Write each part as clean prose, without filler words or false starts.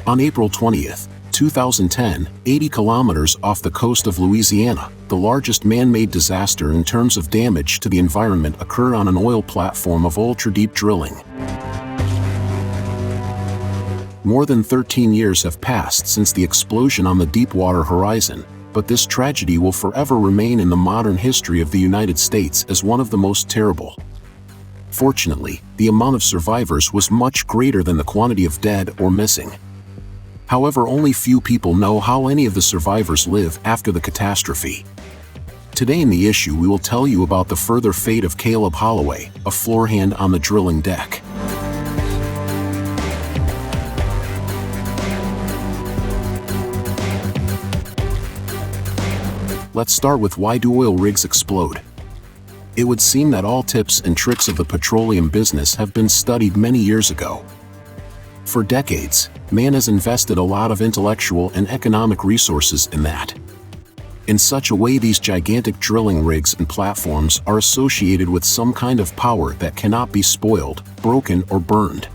On April 20th, 2010, 80 kilometers off the coast of Louisiana, the largest man-made disaster in terms of damage to the environment occurred on an oil platform of ultra-deep drilling. More than 13 years have passed since the explosion on the Deepwater Horizon, but this tragedy will forever remain in the modern history of the United States as one of the most terrible. Fortunately, the amount of survivors was much greater than the quantity of dead or missing. However, only few people know how any of the survivors live after the catastrophe. Today in the issue we will tell you about the further fate of Caleb Holloway, a floorhand on the drilling deck. Let's start with why do oil rigs explode? It would seem that all tips and tricks of the petroleum business have been studied many years ago. For decades, man has invested a lot of intellectual and economic resources in that. In such a way, these gigantic drilling rigs and platforms are associated with some kind of power that cannot be spoiled, broken, or burned.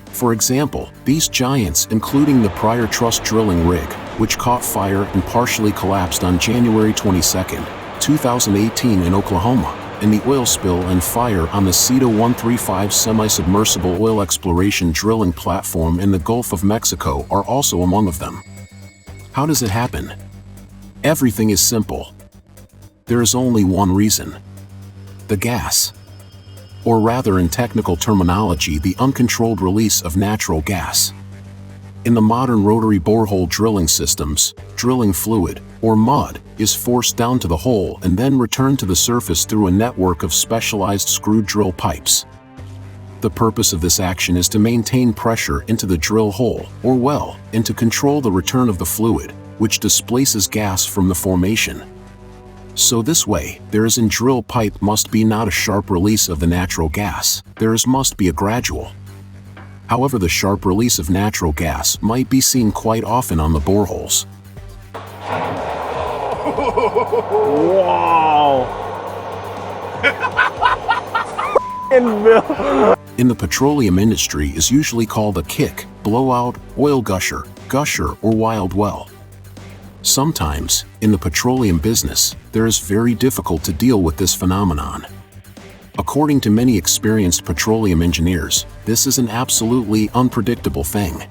For example, these giants, including the Pryor Truss drilling rig, which caught fire and partially collapsed on January 22, 2018 in Oklahoma, and the oil spill and fire on the Ceta 135 semi-submersible oil exploration drilling platform in the Gulf of Mexico are also among of them. How does it happen? Everything is simple. There is only one reason: the gas. Or rather, in technical terminology, the uncontrolled release of natural gas. In the modern rotary borehole drilling systems, drilling fluid, or mud, is forced down to the hole and then returned to the surface through a network of specialized screw drill pipes. The purpose of this action is to maintain pressure into the drill hole, or well, and to control the return of the fluid, which displaces gas from the formation. So this way, there is in drill pipe must be not a sharp release of the natural gas, there is must be a gradual. However, the sharp release of natural gas might be seen quite often on the boreholes. Wow! In the petroleum industry is usually called a kick, blowout, oil gusher, or wild well. Sometimes, in the petroleum business, there is very difficult to deal with this phenomenon. According to many experienced petroleum engineers, this is an absolutely unpredictable thing.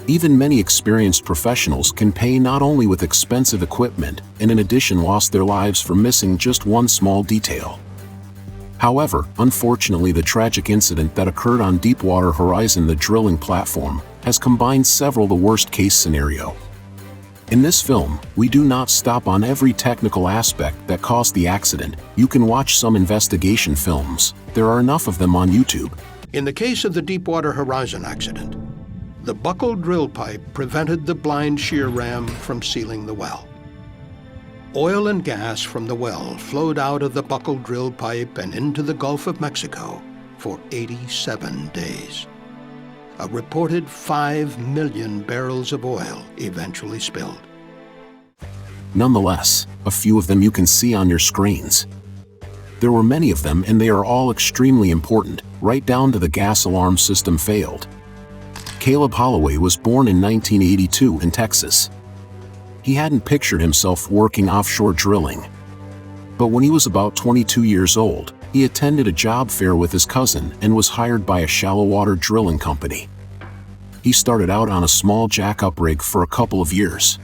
Even many experienced professionals can pay not only with expensive equipment and in addition lost their lives for missing just one small detail. However, unfortunately, the tragic incident that occurred on Deepwater Horizon, the drilling platform, has combined several the worst case scenario. In this film, we do not stop on every technical aspect that caused the accident. You can watch some investigation films. There are enough of them on YouTube. In the case of the Deepwater Horizon accident, the buckled drill pipe prevented the blind shear ram from sealing the well. Oil and gas from the well flowed out of the buckled drill pipe and into the Gulf of Mexico for 87 days. A reported 5 million barrels of oil eventually spilled. Nonetheless, a few of them you can see on your screens. There were many of them and they are all extremely important, right down to the gas alarm system failed. Caleb Holloway was born in 1982 in Texas. He hadn't pictured himself working offshore drilling. But when he was about 22 years old, he attended a job fair with his cousin and was hired by a shallow water drilling company. He started out on a small jack-up rig for a couple of years.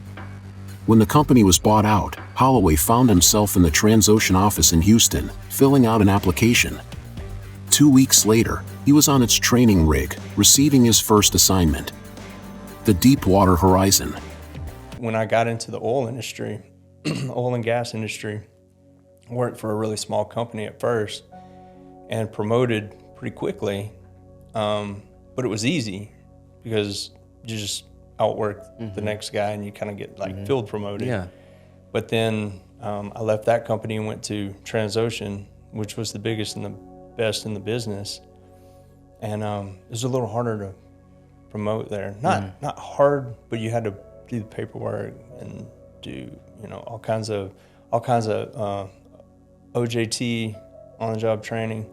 When the company was bought out, Holloway found himself in the Transocean office in Houston, filling out an application. 2 weeks later, he was on its training rig, receiving his first assignment: the Deepwater Horizon. When I got into the oil industry, oil and gas industry, I worked for a really small company at first and promoted pretty quickly, but it was easy because you just outwork the next guy and you kind of get like field promoted. Yeah. But then I left that company and went to Transocean, which was the biggest and the best in the business. And it was a little harder to promote there. Not hard, but you had to do the paperwork and do, all kinds of OJT, on-the-job training.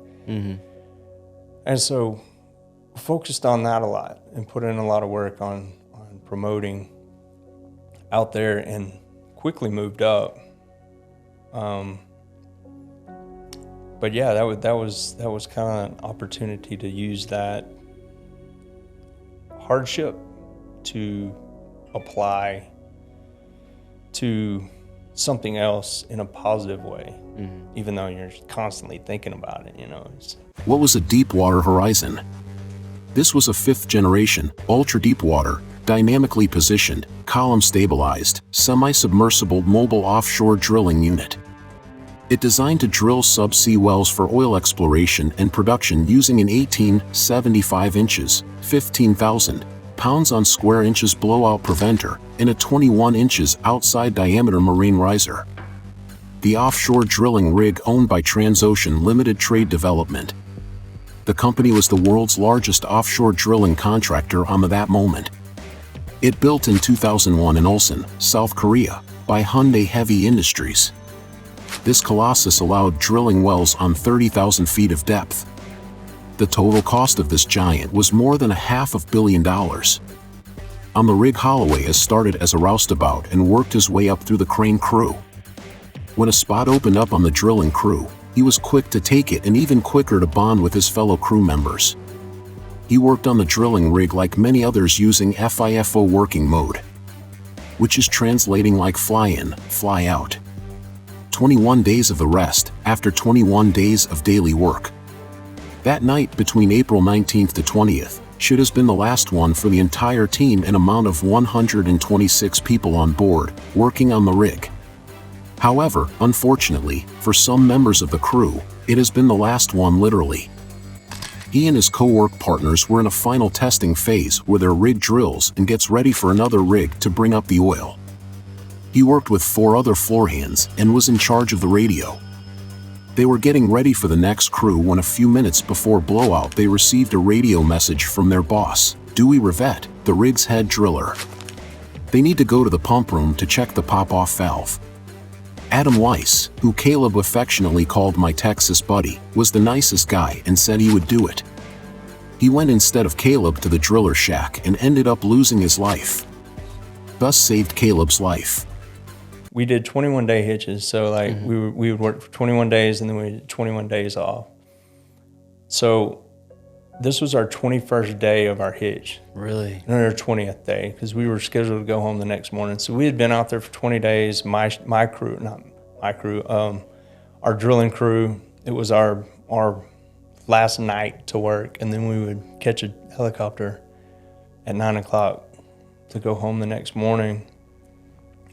And so focused on that a lot and put in a lot of work on promoting out there, and quickly moved up. But yeah, that was kind of an opportunity to use that hardship to apply to something else in a positive way, even though you're constantly thinking about it, you know. What was a Deepwater Horizon? This was a 5th-generation, ultra-deepwater, dynamically positioned, column-stabilized, semi-submersible mobile offshore drilling unit. It designed to drill subsea wells for oil exploration and production using an 75 inches, 15,000 pounds on square inches blowout preventer and a 21 inches outside diameter marine riser. The offshore drilling rig owned by Transocean Limited Trade Development. The company was the world's largest offshore drilling contractor on that moment. It built in 2001 in Ulsan, South Korea, by Hyundai Heavy Industries. This colossus allowed drilling wells on 30,000 feet of depth. The total cost of this giant was more than $500 million. On the rig, Holloway has started as a roustabout and worked his way up through the crane crew. When a spot opened up on the drilling crew, he was quick to take it and even quicker to bond with his fellow crew members. He worked on the drilling rig like many others using FIFO working mode, which is translating like fly in, fly out. 21 days of the rest after 21 days of daily work. That night between April 19th to 20th should have been the last one for the entire team, an amount of 126 people on board, working on the rig. However, unfortunately, for some members of the crew, it has been the last one literally. He and his co-work partners were in a final testing phase where their rig drills and gets ready for another rig to bring up the oil. He worked with 4 other floor hands and was in charge of the radio. They were getting ready for the next crew when a few minutes before blowout they received a radio message from their boss, Dewey Revette, the rig's head driller. They need to go to the pump room to check the pop-off valve. Adam Weise, who Caleb affectionately called my Texas buddy, was the nicest guy and said he would do it. He went instead of Caleb to the driller shack and ended up losing his life. Thus saved Caleb's life. We did 21-day hitches, so like we would work for 21 days and then we did 21 days off. So this was our 21st day of our hitch. Really? And our 20th day, because we were scheduled to go home the next morning. So we had been out there for 20 days. My crew, not my crew, our drilling crew. It was our last night to work, and then we would catch a helicopter at 9 o'clock to go home the next morning.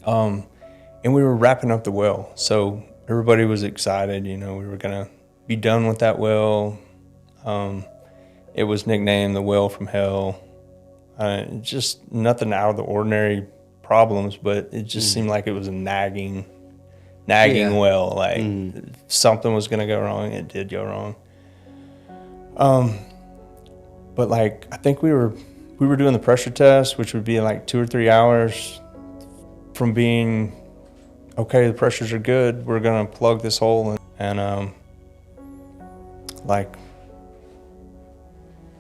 And we were wrapping up the well, so everybody was excited. You know, we were gonna be done with that well. It was nicknamed the Well from Hell. Just nothing out of the ordinary problems, but it just seemed like it was a nagging well. Like something was gonna go wrong, it did go wrong. But like I think we were doing the pressure test, which would be like 2 or 3 hours from being okay. The pressures are good. We're gonna plug this hole, and like.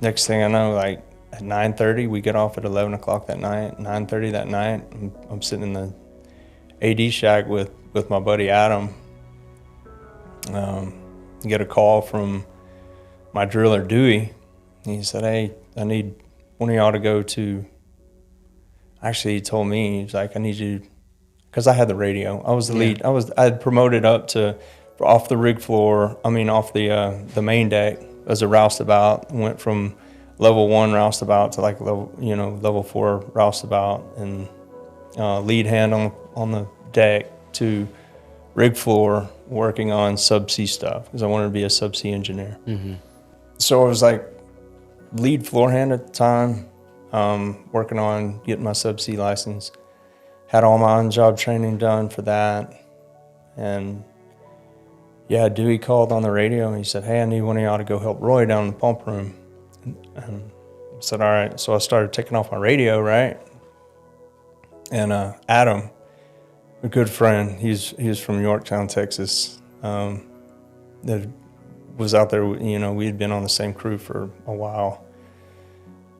Next thing I know, like at 9:30, we get off at 11 o'clock that night. 9:30 that night, I'm sitting in the AD shack with my buddy Adam. Get a call from my driller Dewey. He said, "Hey, I need one of y'all to go to." Actually, he told me, he's like, "I need you," because I had the radio. I was the lead. I had promoted up to off the rig floor. I mean, off the main deck. As a roustabout, went from level 1 roustabout to like level 4 roustabout, and lead hand on the deck to rig floor working on subsea stuff because I wanted to be a subsea engineer. So I was like lead floor hand at the time, working on getting my subsea license. Had all my on-job training done for that, and yeah, Dewey called on the radio and he said, "Hey, I need one of y'all to go help Roy down in the pump room." And I said, "All right." So I started taking off my radio, right? And Adam, a good friend, he's from Yorktown, Texas, that was out there. You know, we had been on the same crew for a while.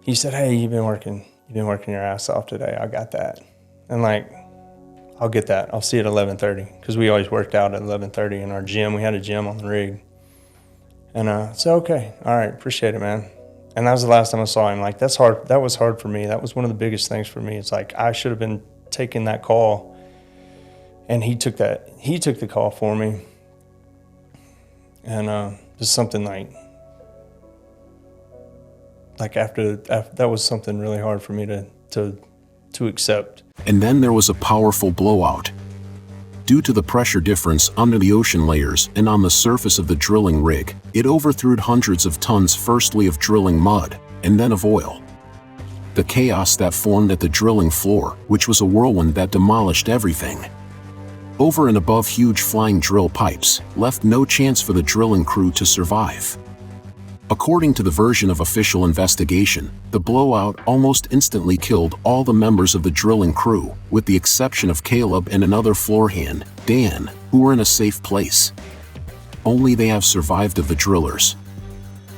he said, hey, you've been working your ass off today. I got that. And like, I'll get that. I'll see you at 11:30, because we always worked out at 11:30 in our gym. We had a gym on the rig. And I said, okay, all right, appreciate it, man. And that was the last time I saw him. Like, that's hard. That was hard for me. That was one of the biggest things for me. It's like, I should have been taking that call, and he took the call for me. And just something like after that was something really hard for me to accept. And then there was a powerful blowout. Due to the pressure difference under the ocean layers and on the surface of the drilling rig, it overthrew hundreds of tons, firstly of drilling mud, and then of oil. The chaos that formed at the drilling floor, which was a whirlwind that demolished everything. Over and above huge flying drill pipes, left no chance for the drilling crew to survive. According to the version of official investigation, the blowout almost instantly killed all the members of the drilling crew, with the exception of Caleb and another floor hand, Dan, who were in a safe place. Only they have survived of the drillers.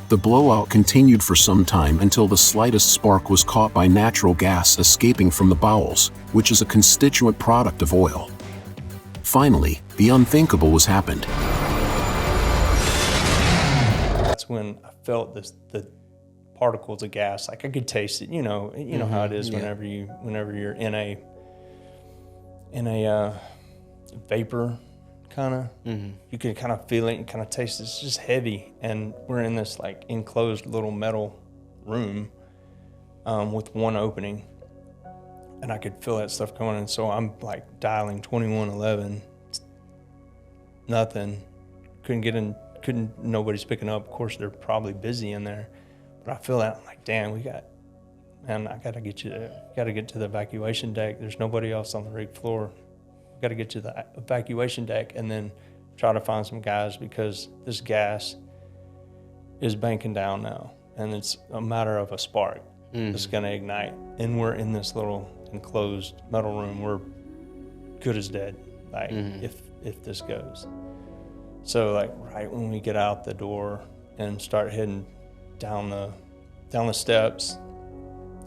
The blowout continued for some time until the slightest spark was caught by natural gas escaping from the bowels, which is a constituent product of oil. Finally, the unthinkable was happened. That's when I felt the particles of gas. Like, I could taste it. You know how it is whenever you're in a vapor kind of. You can kind of feel it and kind of taste it. It's just heavy, and we're in this like enclosed little metal room with one opening, and I could feel that stuff going. And so I'm like dialing 2111. Nothing. Couldn't get in. Nobody's picking up. Of course, they're probably busy in there, but I feel that I'm like, damn, I gotta get to the evacuation deck. There's nobody else on the rig floor. We gotta get to the evacuation deck and then try to find some guys, because this gas is banking down now, and it's a matter of a spark that's gonna ignite. And we're in this little enclosed metal room. We're good as dead, like if this goes. So like right when we get out the door and start heading down the steps,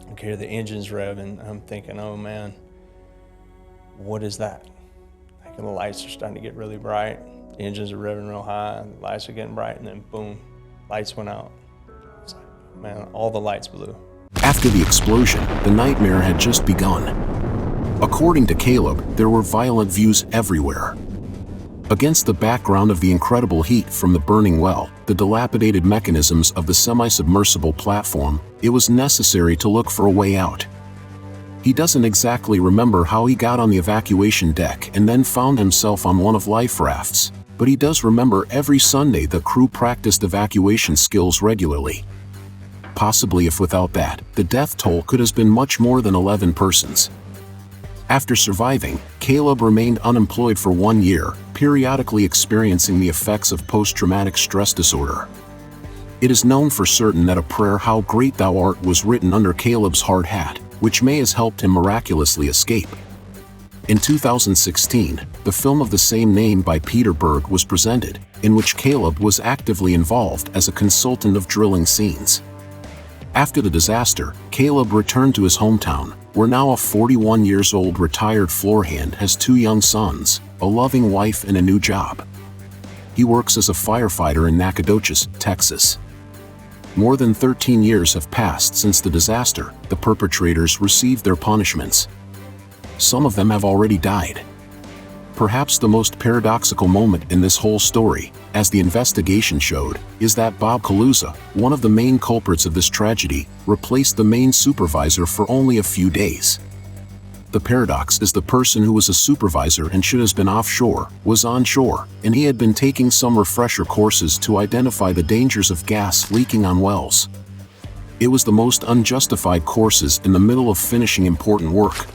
I can hear the engines revving. I'm thinking, oh man, what is that? Like, the lights are starting to get really bright. The engines are revving real high, and the lights are getting bright, and then boom, lights went out. It's like, man, all the lights blew. After the explosion, the nightmare had just begun. According to Caleb, there were violent views everywhere. Against the background of the incredible heat from the burning well, the dilapidated mechanisms of the semi-submersible platform, it was necessary to look for a way out. He doesn't exactly remember how he got on the evacuation deck and then found himself on one of life rafts, but he does remember every Sunday the crew practiced evacuation skills regularly. Possibly if without that, the death toll could have been much more than 11 persons. After surviving, Caleb remained unemployed for 1 year, periodically experiencing the effects of post-traumatic stress disorder. It is known for certain that a prayer "How Great Thou Art" was written under Caleb's hard hat, which may have helped him miraculously escape. In 2016, the film of the same name by Peter Berg was presented, in which Caleb was actively involved as a consultant of drilling scenes. After the disaster, Caleb returned to his hometown, where now a 41 years old retired floor hand has 2 young sons, a loving wife, and a new job. He works as a firefighter in Nacogdoches, Texas. More than 13 years have passed since the disaster. The perpetrators received their punishments. Some of them have already died. Perhaps the most paradoxical moment in this whole story, as the investigation showed, is that Bob Kaluza, one of the main culprits of this tragedy, replaced the main supervisor for only a few days. The paradox is the person who was a supervisor and should have been offshore, was onshore, and he had been taking some refresher courses to identify the dangers of gas leaking on wells. It was the most unjustified courses in the middle of finishing important work.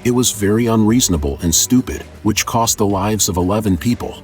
It was very unreasonable and stupid, which cost the lives of 11 people.